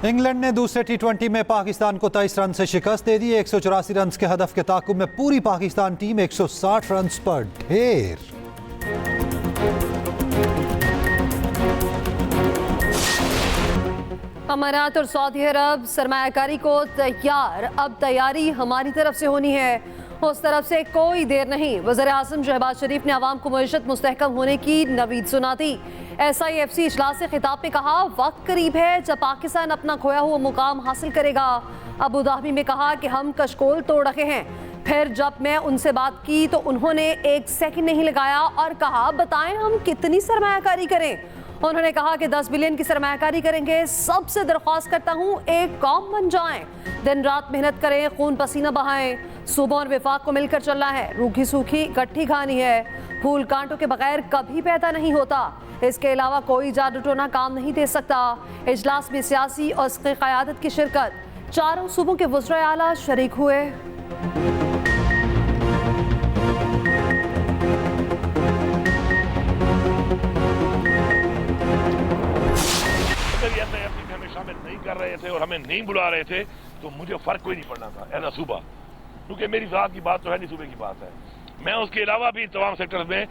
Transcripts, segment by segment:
England ने दूसरे टी20 में पाकिस्तान को 23 रन से शिकस्त दे दी। 184 रन के हदफ के ताकुब में पूरी पाकिस्तान टीम 160 रन पर ढेर। अमारात और सऊदी अरब सरमायाकारी को तैयार, अब तैयारी हमारी तरफ से होनी है, उस तरफ से कोई देर नहीं। वज़ीर-ए-आज़म शहबाज शरीफ ने आवाम को मईशत मुस्तहकम होने की नवीद सुना दी। SIFC इजलास से खिताब में कहा, वक्त करीब है जब पाकिस्तान अपना खोया हुआ मुकाम हासिल करेगा। अबू धाबी में कहा कि हम कशकोल तोड़ रखे हैं। फिर जब मैं उनसे बात की तो उन्होंने एक सेकंड नहीं लगाया और कहा, बताएं हम कितनी सरमायाकारी करें। उन्होंने कहा कि 10 बिलियन की सरमायाकारी करेंगे। सबसे दरख्वास्त करता हूँ, एक कौम बन जाएं, दिन रात मेहनत करें, खून पसीना बहाएं। सूबों और विफाक को मिलकर चलना है, रूखी सूखी इकट्ठी खानी है। फूल कांटों के बगैर कभी पैदा नहीं होता। इसके अलावा कोई जादू टोना काम नहीं दे सकता। इजलास में सियासी और उसकी क़यादत की शिरकत, चारों सूबों के वज़ीर आला शरीक हुए। हमें शामिल नहीं कर रहे थे और हमें नहीं बुला रहे थे तो मुझे फर्क कोई नहीं पड़ना था एज अ सूबा, क्योंकि मेरी ज़ात की बात तो है नहीं, सूबे की बात है। मैं उसके अलावा भी तमाम सेक्टर्स में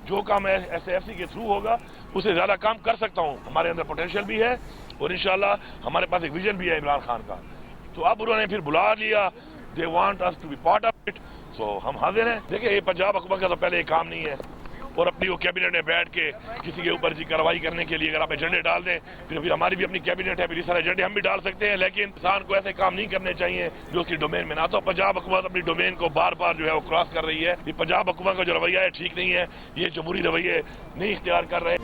जो काम SIFC के थ्रू होगा उससे ज़्यादा काम कर सकता हूँ। हमारे अंदर पोटेंशियल भी है और इंशाल्लाह हमारे पास एक विजन भी है इमरान खान का। तो अब उन्होंने फिर बुला लिया, they want us to be part of it, so हम हाजिर हैं। देखिए, ये पंजाब हुकूमत का तो पहले एक काम नहीं है और अपनी वो कैबिनेट में बैठ के किसी के ऊपर जी कार्रवाई करने के लिए अगर आप एजेंडे डाल दें, फिर हमारी भी अपनी कैबिनेट है, फिर इस सारे एजेंडे हम भी डाल सकते हैं, लेकिन इंसान को ऐसे काम नहीं करने चाहिए जो उसकी डोमेन में ना। तो पंजाब हुकूमत अपनी डोमेन को बार बार जो है वो क्रॉस कर रही है। ये पंजाब हुकूमत का जो रवैया है ठीक नहीं है, ये जमहूरी रवैये नहीं इख्तियार कर रहे।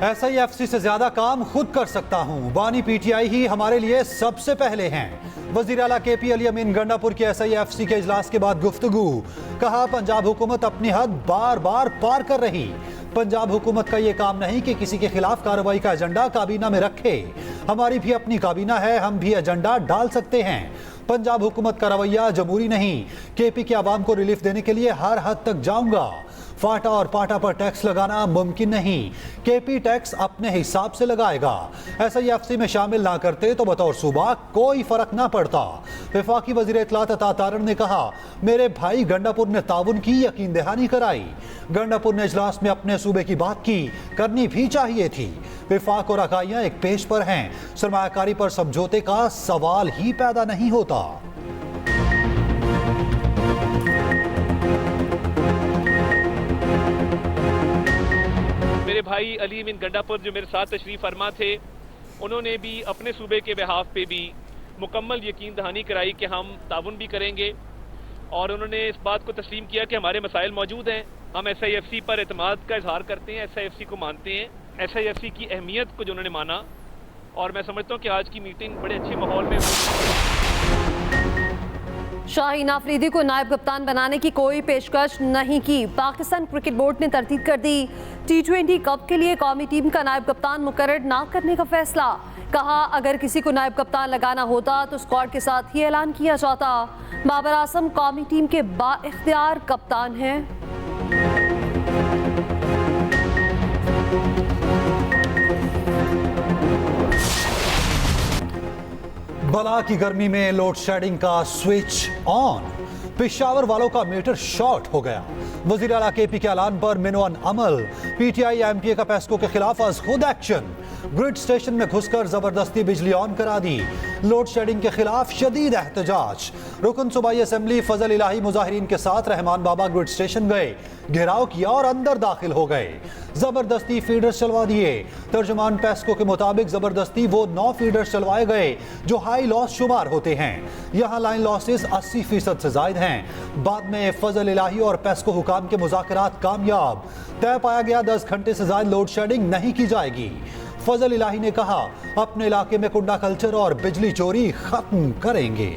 SIFC से ज्यादा काम खुद कर सकता हूँ, बानी PTI ही हमारे लिए सबसे पहले हैं। वज़ीर आला KP अली अमीन गंडापुर के SIFC के इजलास के बाद गुफ्तगू, कहा पंजाब हुकूमत अपनी हद बार बार पार कर रही। पंजाब हुकूमत का ये काम नहीं कि किसी के खिलाफ कार्रवाई का एजेंडा काबीना में रखे। हमारी भी अपनी काबीना है, हम भी एजेंडा डाल सकते हैं। पंजाब हुकूमत का रवैया जमहूरी नहीं। KP के आवाम को रिलीफ देने के लिए हर हद तक जाऊंगा। फाटा और पाटा पर टैक्स लगाना मुमकिन नहीं, KP टैक्स अपने हिसाब से लगाएगा। SIFC में शामिल ना करते तो बतौर सूबा कोई फर्क ना पड़ता। वफाकी वज़ीर इत्तलात अता तारड़ ने कहा, मेरे भाई गंडापुर ने ताउन की यकीन दहानी कराई। गंडापुर ने इजलास में अपने सूबे की बात की, करनी भी चाहिए थी। वफाक और अकाइयाँ एक पेश पर हैं, सरमायाकारी पर समझौते का सवाल ही पैदा नहीं होता। मेरे भाई अली अमीन गंडापुर जो मेरे साथ तशरीफ़ फरमा थे, उन्होंने भी अपने सूबे के बिहाफ पे भी मुकम्मल यकीन दहानी कराई कि हम ताउन भी करेंगे और उन्होंने इस बात को तस्लीम किया कि हमारे मसाइल मौजूद हैं। हम SIFC पर एतमाद का इजहार करते हैं, SIFC को मानते हैं, SIFC की अहमियत को जो उन्होंने माना, और मैं समझता हूँ कि आज की मीटिंग बड़े अच्छे माहौल में शाहीन आफरीदी को नायब कप्तान बनाने की कोई पेशकश नहीं की। पाकिस्तान क्रिकेट बोर्ड ने तरतीब कर दी T20 कप के लिए कौमी टीम का नायब कप्तान मुकर्रर ना करने का फैसला। कहा, अगर किसी को नायब कप्तान लगाना होता तो स्क्वाड के साथ ही ऐलान किया जाता। बाबर आजम कौमी टीम के बाइख्तियार कप्तान हैं। बला की गर्मी में लोड शेडिंग का स्विच ऑन, पेशावर वालों का मीटर शॉर्ट हो गया। वज़ीर आला KP के ऐलान पर मिनवन अमल, PTI MPA का पेस्को के खिलाफ आज खुद एक्शन। ग्रिड स्टेशन में घुसकर जबरदस्ती बिजली ऑन करा दी। लोड शेडिंग के खिलाफ शदीद एहतजाज। रुकन सूबाई असेंबली फजल इलाही मुजाहिरीन के साथ रहमान बाबा ग्रिड स्टेशन गए, घेराव किया और अंदर दाखिल हो गए। जबरदस्ती फीडर्स चलवा दिए। तर्जुमान पेस्को के मुताबिक जबरदस्ती वो 9 फीडर्स चलवाए गए जो हाई लॉस शुमार होते हैं। यहाँ लाइन लॉसेस 80% से जायद हैं। बाद में फजल इलाही और पेस्को हुकाम के मुज़ाकरात कामयाब। तय पाया गया 10 घंटे से ज्यादा लोड शेडिंग नहीं की जाएगी। फजल इलाही ने कहा, अपने इलाके में कुंडा कल्चर और बिजली चोरी खत्म करेंगे।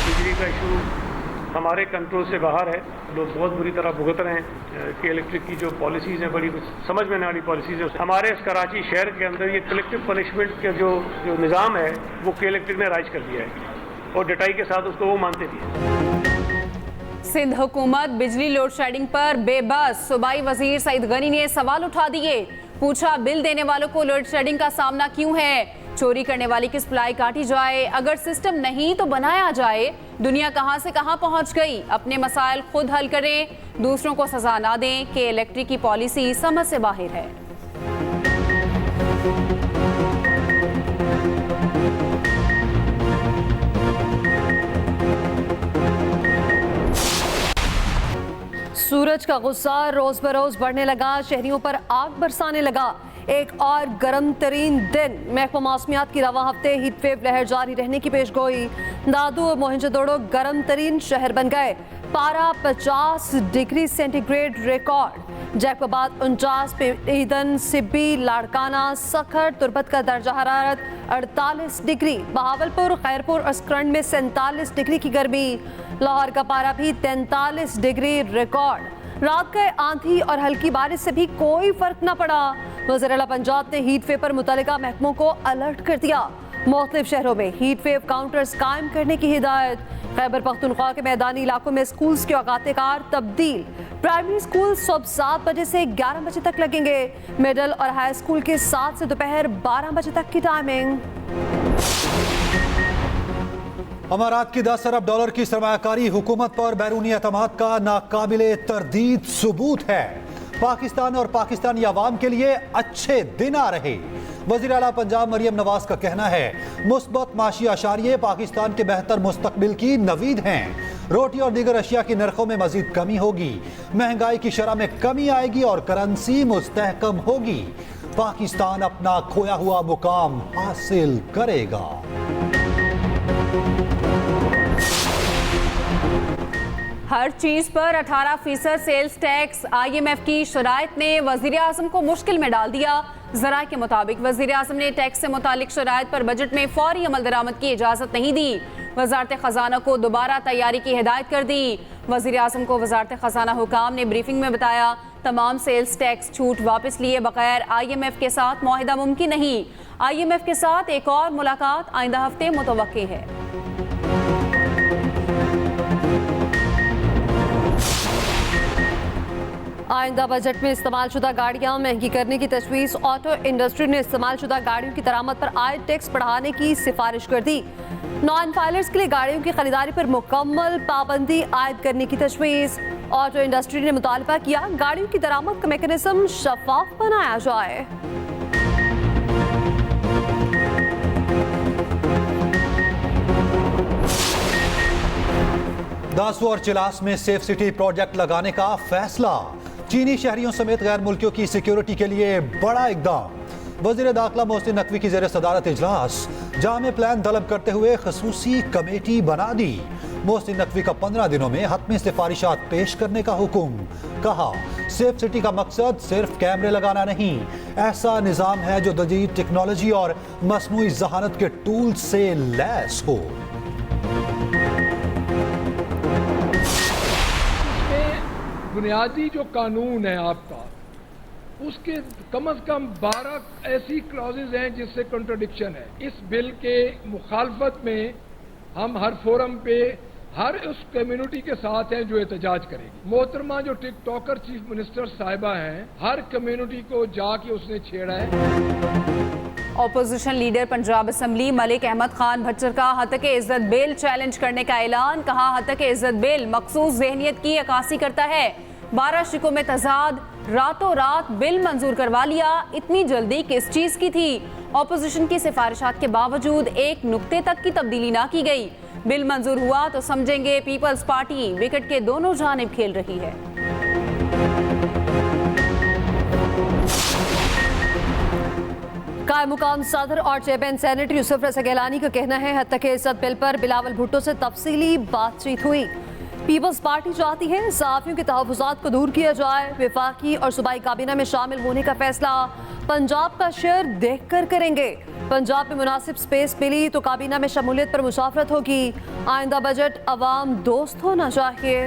बिजली का इशू हमारे कंट्रोल से बाहर है। लोग बहुत बुरी तरह भुगत रहे हैं कि इलेक्ट्रिक की जो पॉलिसीज़ हैं, बड़ी कुछ समझ में न आने पॉलिसीज़ है। हमारे इस कराची शहर के अंदर ये कलेक्टिव पनिशमेंट का जो निज़ाम है वो के इलेक्ट्रिक ने राइज कर दिया है। और डटाई के साथ उसको वो मानते भी हैं। सिंध हुकूमत बिजली लोड शेडिंग पर बेबस। सूबाई वजीर सईद गनी ने सवाल उठा दिए। पूछा, बिल देने वालों को लोड शेडिंग का सामना क्यों है? चोरी करने वाली की सप्लाई काटी जाए। अगर सिस्टम नहीं तो बनाया जाए। दुनिया कहां से कहां पहुंच गई? अपने मसाइल खुद हल करें, दूसरों को सजा ना दें कि इलेक्ट्रिक की पॉलिसी समझ से बाहर है। सूरज का गुस्सा रोज बरोज बढ़ने लगा, शहरियों पर आग बरसाने लगा। एक और गर्म तरीन दिन। महकमा मौसमियात की रवा हफ्ते हीट वेव लहर जारी रहने की पेशगोई। दादू और मोहनजोदड़ो गर्म तरीन शहर बन गए। पारा 50 डिग्री सेंटीग्रेड रिकॉर्ड। जैकबाबाद 49, ईदन, सिब्बी, लाड़काना, सखर, तुर्बत का दर्जा हरारत 48 डिग्री। बहावलपुर, खैरपुर और स्करंड में 47 डिग्री की गर्मी। लाहौर का पारा भी 43 डिग्री रिकॉर्ड। रात गए आंधी और हल्की बारिश से भी कोई फर्क न पड़ा। वज़ीर आला पंजाब ने हीट वेव पर मुतल्लिका महकमों को अलर्ट कर दिया। मुख्तलिफ शहरों में हीट वेव काउंटर्स कायम करने की हिदायत। खैबर पख्तूनख्वा के मैदानी इलाकों में स्कूल्स के औकात कार तब्दील। प्राइमरी स्कूल सुबह 7 बजे से 11 बजे तक लगेंगे। मिडल और हाई स्कूल के 7 से दोपहर 12 बजे तक की टाइमिंग। अमारात की 10 अरब डॉलर की सरमायाकारी हुकूमत पर बैरूनी एतमाद का नाकाबिले तरदीद सबूत है। पाकिस्तान और पाकिस्तानी अवाम के लिए अच्छे दिन आ रहे। वज़ीर आला पंजाब मरियम नवाज का कहना है, मुस्बत माशी आशारिये पाकिस्तान के बेहतर मुस्तकबिल की नवीद हैं। रोटी और दीगर अशिया की नरखों में मजीद कमी होगी। महंगाई की शरह में कमी आएगी और करेंसी मुस्तहकम होगी। पाकिस्तान अपना खोया हुआ मुकाम हासिल करेगा। हर चीज पर 18% सेल्स टैक्स। IMF की शराइत ने वजीर आजम को मुश्किल में डाल दिया। जरा के मुताबिक वजीर आजम ने टैक्स से मुतालिक शराइत पर बजट में फौरी अमल दरामद की इजाजत नहीं दी। वजारत खजाना को दोबारा तैयारी की हिदायत कर दी। वजीर आजम को वजारत खजाना हुकाम ने ब्रीफिंग में बताया, तमाम सेल्स टैक्स छूट वापस लिए बगैर IMF के साथ मुआहिदा मुमकिन नहीं। IMF के साथ एक और मुलाकात आइंदा हफ्ते मुतवक्की है। आइंदा बजट में इस्तेमालशुदा गाड़ियां महंगी करने की तजवीज़। ऑटो इंडस्ट्री ने इस्तेमालशुदा गाड़ियों की दरामद पर आयद टैक्स बढ़ाने की सिफारिश कर दी। नॉन फाइलर्स के लिए गाड़ियों की खरीदारी पर मुकम्मल पाबंदी आयद करने की तजवीज़। ऑटो इंडस्ट्री ने मुतालबा किया, गाड़ियों की दरामद का मैकेनिज्म शफाफ बनाया जाए। दासू और चिलास में सेफ सिटी प्रोजेक्ट लगाने का फैसला। चीनी शहरियों समेत गैर मुल्कियों की सिक्योरिटी के लिए बड़ा इकदाम। वजीर दाखिला मोहसिन नकवी की जेर सदारत इजलास। जामे प्लान तलब करते हुए खसूसी कमेटी बना दी। मोहसिन नकवी का 15 दिनों में हतमी सिफारिशात पेश करने का हुक्म। कहा, सेफ सिटी का मकसद सिर्फ कैमरे लगाना नहीं, ऐसा निज़ाम है जो जदीद टेक्नोलॉजी और मसनूई जहानत के टूल से लैस हो। बुनियादी जो कानून है आपका, उसके कम से कम 12 ऐसी क्लॉजेज हैं जिससे कंट्राडिक्शन है। इस बिल के मुखालफत में हम हर फोरम पे हर उस कम्युनिटी के साथ हैं जो एहतजाज करेगी। मोहतरमा जो टिकटॉकर चीफ मिनिस्टर साहिबा हैं, हर कम्युनिटी को जाके उसने छेड़ा है। Opposition leader Punjab assembly Malik Ahmad Khan Bhachar का हतक इज्जत बिल चैलेंज करने का ऐलान। कहा, हतक इज्जत बिल मखसूस ज़हनियत की अक्कासी करता है। 12 शिकों में तजाद, रातों रात बिल मंजूर करवा लिया। इतनी जल्दी किस चीज की थी? ऑपोजिशन की सिफारिशात के बावजूद एक नुक्ते तक की तब्दीली ना की गई। बिल मंजूर हुआ तो समझेंगे पीपल्स पार्टी विकेट के दोनों जानिब खेल रही है। कायम मुकाम सदर और चेयरमैन सेनेट यूसुफ रज़ा गिलानी का कहना है, हत्तक इज्जत बिल पर बिलावल भुट्टो से तफसीली बातचीत हुई। पीपल्स पार्टी चाहती है सहाफियों के तहफ़्फ़ुज़ात को दूर किया जाए। वफाकी और सूबाई काबीना में शामिल होने का फैसला पंजाब का शेयर देख कर करेंगे। पंजाब में मुनासिब स्पेस मिली तो काबीना में शमूलियत पर मुशावरत होगी। आइंदा बजट अवाम दोस्त होना चाहिए।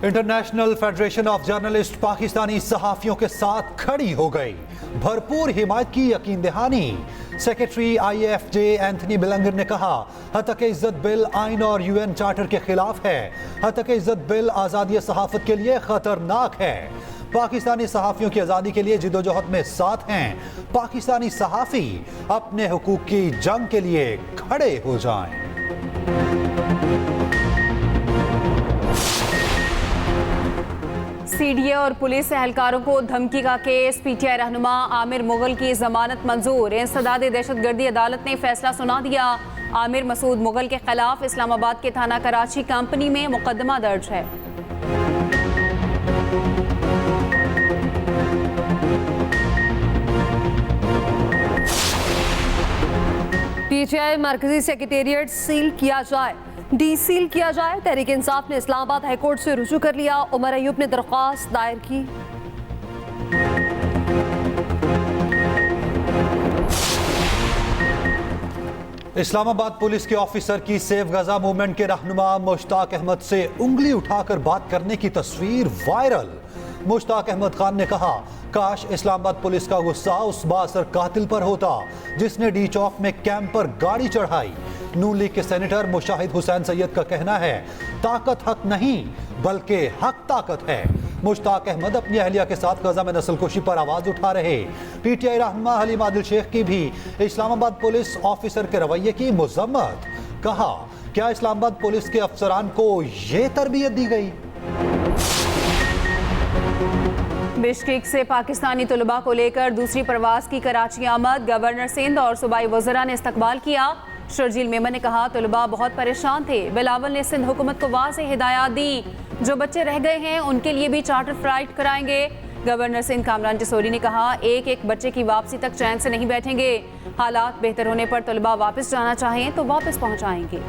International federation of journalist Pakistani सहाफियों के साथ खड़ी हो गई। भरपूर हिमायत की यकीन दहानी। सेक्रेटरी IAFJ एंथनी बिलंगर ने कहा, हतक इज्जत बिल आइन और UN चार्टर के खिलाफ है। हतक इज्जत बिल आज़ादी सहाफत के लिए खतरनाक है। पाकिस्तानी सहाफ़ियों की आज़ादी के लिए जिद्दोजहद में साथ हैं। पाकिस्तानी सहाफ़ी अपने हुकूक की जंग के लिए खड़े हो जाएं। CDA और पुलिस एहलकारों को धमकी का केस। PTI रहनुमा आमिर मुगल की जमानत मंजूर। इंसदाद दहशतगर्दी अदालत ने फैसला सुना दिया। आमिर मसूद मुगल के खिलाफ इस्लामाबाद के थाना कराची कंपनी में मुकदमा दर्ज है। PTI मरकजी सेक्रेटेरिएट सील किया जाए, डीसील किया जाए। तहरीक इंसाफ ने इस्लामाबाद हाईकोर्ट से रुजू कर लिया। उमर अयूब ने दरख्वास्त दायर की। इस्लामाबाद पुलिस के ऑफिसर की सेफ गजा मूवमेंट के रहनुमा मुश्ताक अहमद से उंगली उठाकर बात करने की तस्वीर वायरल। मुश्ताक अहमद खान ने कहा, काश इस्लामाबाद पुलिस का गुस्सा उस बासर कातिल पर होता जिसने डी चौक में कैंप पर गाड़ी चढ़ाई। नून लीग के सेनेटर मुशाहिद हुसैन सैयद का कहना है, ताकत हक नहीं बल्कि हक ताकत है। मुश्ताक अहमद अपनी अहलिया के साथ गजा में नस्लकुशी पर आवाज उठा रहे। PTI रहनुमा हलीम आदिल शेख की भी इस्लामाबाद पुलिस ऑफिसर के रवैये की मजम्मत। कहा, क्या इस्लामाबाद पुलिस के अफसरान को ये तरबियत दी गई? बिश्केक से पाकिस्तानी तलबा को लेकर दूसरी प्रवास की कराची आमद। गवर्नर सिंध और सूबाई वज़रा ने इस्तकबाल किया। शर्जील मेमन ने कहा, तलबा बहुत परेशान थे। बिलावल ने सिंध हुकूमत को वाज़ेह हिदायत दी, जो बच्चे रह गए हैं उनके लिए भी चार्टर फ्लाइट कराएंगे। गवर्नर सिंध कामरान जसोरी ने कहा, एक एक बच्चे की वापसी तक चैन से नहीं बैठेंगे। हालात बेहतर होने पर तलबा वापस जाना चाहें तो वापस पहुँचाएंगे।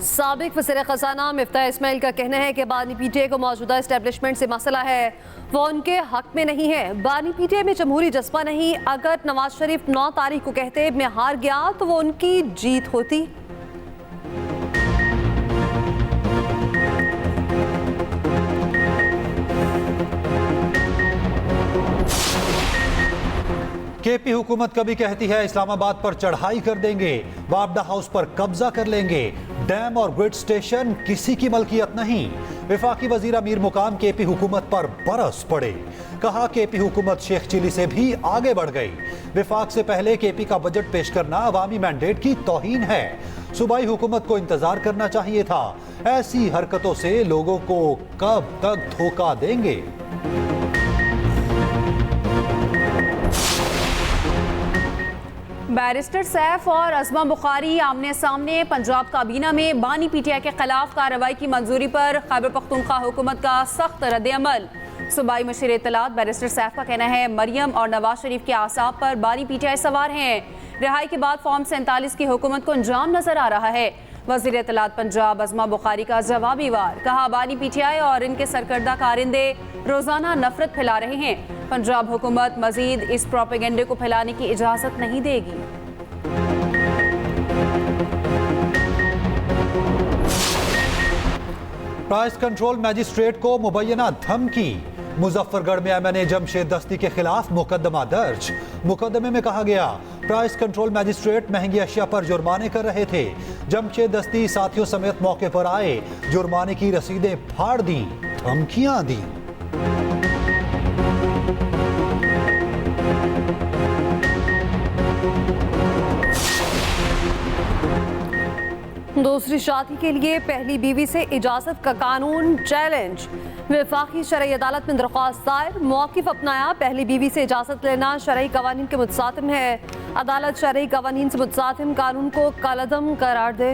साबिक वज़ीर ख़ज़ाना मिफ्ताह इस्माइल का कहना है कि बानी PTI को मौजूदा इस्टेब्लिशमेंट से मसला है, वो उनके हक में नहीं है। बानी PTI में जमहूरी जज्बा नहीं। अगर नवाज शरीफ 9 तारीख को कहते मैं हार गया तो वो उनकी जीत होती। KP हुकूमत कभी कहती है इस्लामाबाद पर चढ़ाई कर देंगे, वापडा हाउस पर कब्जा कर लेंगे। डैम और ग्रिड स्टेशन किसी की मलकियत नहीं। वफाकी वजीर अमीर मुकाम KP हुकूमत पर बरस पड़े। कहा, KP हुकूमत शेख चिली से भी आगे बढ़ गई। वफाक से पहले KP का बजट पेश करना अवामी मैंडेट की तौहीन है। सूबाई हुकूमत को इंतजार करना चाहिए था। ऐसी हरकतों से लोगों को कब तक धोखा देंगे? बैरिस्टर सैफ और अज़मा बुखारी आमने सामने। पंजाब काबीना में बानी PTI के खिलाफ कार्रवाई की मंजूरी पर खैबर पख्तूनख्वा हुकूमत का सख्त रद्द-ए-अमल। सूबाई मशीर इत्तलात बैरिस्टर सैफ का कहना है, मरियम और नवाज शरीफ के आसाब पर बानी PTI सवार हैं। रिहाई के बाद फॉर्म 47 की हुकूमत को अंजाम नजर आ रहा है। वज़ीर इत्तलात पंजाब अज़मा बुखारी का जवाबी वार। कहा, बानी PTI और इनके सरकर्दा कारिंदे रोजाना नफरत फैला रहे हैं। पंजाब हुकूमत मजीद इस प्रोपेगेंडे को फैलाने की इजाजत नहीं देगी। प्राइस कंट्रोल मैजिस्ट्रेट को मुबैना धमकी। मुजफ्फरगढ़ में MNA जमशेद दस्ती के खिलाफ मुकदमा दर्ज। मुकदमे में कहा गया, प्राइस कंट्रोल मैजिस्ट्रेट महंगी अशिया पर जुर्माने कर रहे थे। जमशेद दस्ती साथियों समेत मौके पर आए, जुर्माने की रसीदें फाड़ दी, धमकियां दी। दूसरी शादी के लिए पहली बीवी से इजाजत का कानून चैलेंज। वफाकी शरई अदालत में दरख्वास्त दायर। मौक़िफ़ अपनाया, पहली बीवी से इजाजत लेना शरई कवानीन के मुतसातिम है। अदालत शरई कवानीन से मुतसातिम कानून को कालअदम करार दे।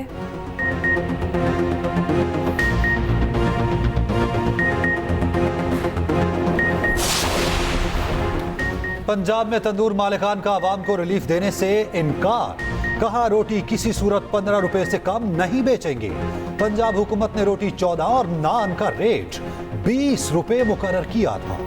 पंजाब में तंदूर मालिकान का आवाम को रिलीफ देने से इनकार। कहा, रोटी किसी सूरत 15 रुपए से कम नहीं बेचेंगे। पंजाब हुकूमत ने रोटी 14 और नान का रेट 20 रुपए मुकर्रर किया था।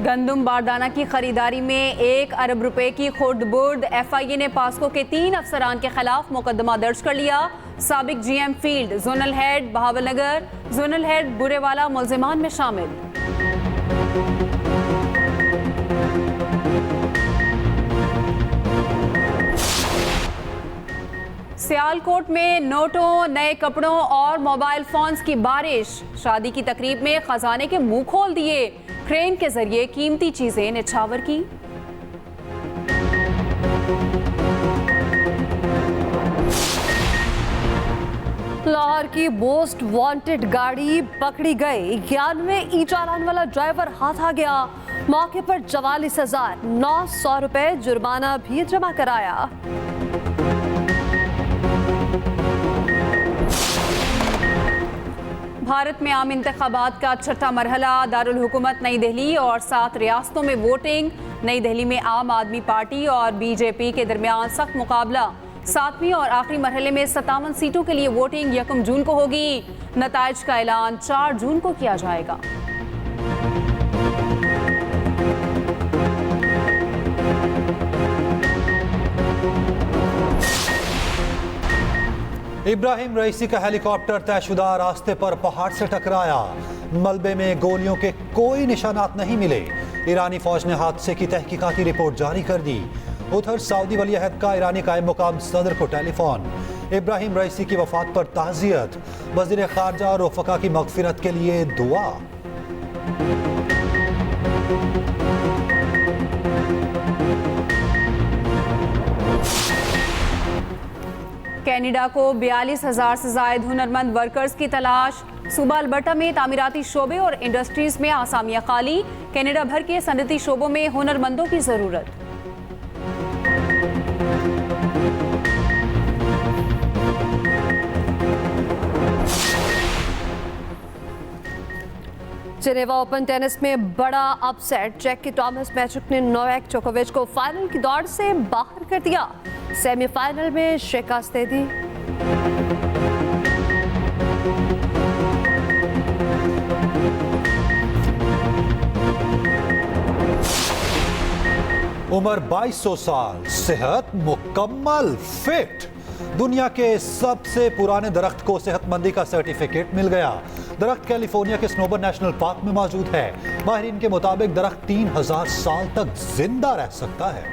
गंदम बारदाना की खरीदारी में 1 अरब रुपए की खुर्द-बुर्द। FIA ने पास्को के 3 अफसरान के खिलाफ मुकदमा दर्ज कर लिया। साबिक GM field, zonal head Bahawalnagar, zonal head Burewala मुल्जिमान में शामिल। सियालकोट में नोटों, नए कपड़ों और मोबाइल फोन्स की बारिश। शादी की तकरीब में खजाने के मुंह खोल दिए। क्रेन के जरिए कीमती चीजें निछावर की। लाहौर की मोस्ट वांटेड गाड़ी पकड़ी गई। 91 ई चालान वाला ड्राइवर हाथ आ गया। मौके पर 44,900 रुपए जुर्माना भी जमा कराया। भारत में आम इंतखाबात का छठा मरहला। दारुल हुकूमत नई दिल्ली और 7 रियासतों में वोटिंग। नई दिल्ली में आम आदमी पार्टी और BJP के दरमियान सख्त मुकाबला। 7वीं और आखिरी मरहले में 57 सीटों के लिए वोटिंग 1 जून को होगी। नताइज का ऐलान 4 जून को किया जाएगा। इब्राहिम रईसी का हेलीकॉप्टर तयशुदा रास्ते पर पहाड़ से टकराया। मलबे में गोलियों के कोई निशानात नहीं मिले। ईरानी फौज ने हादसे की तहकीकाती रिपोर्ट जारी कर दी। उधर सऊदी वली अहद का ईरानी कायम मुकाम सदर को टेलीफोन। इब्राहिम रईसी की वफात पर ताज़ियत। वज़ीर ख़ारजा और रफ़का की मग़फ़िरत के लिए दुआ। कनाडा को 42,000 से जायद हुनरमंद वर्कर्स की तलाश। सूबा अल्बर्टा में तामीराती शोबे और इंडस्ट्रीज में आसामियां खाली। कनाडा भर के सनती शोबों में हुनरमंदों की जरूरत। जेनेवा ओपन टेनिस में बड़ा अपसेट। चेक के टॉमस मैचुक ने नोवाक जोकोविच को फाइनल की दौड़ से बाहर कर दिया। सेमीफाइनल में शिकस्त दे दी। उम्र 2200 साल, सेहत मुकम्मल फिट। दुनिया के सबसे पुराने दरख्त को सेहतमंदी का सर्टिफिकेट मिल गया। दरख्त कैलिफोर्निया के स्नोबर नेशनल पार्क में मौजूद है। माहिरीन के मुताबिक दरख्त 3000 साल तक जिंदा रह सकता है।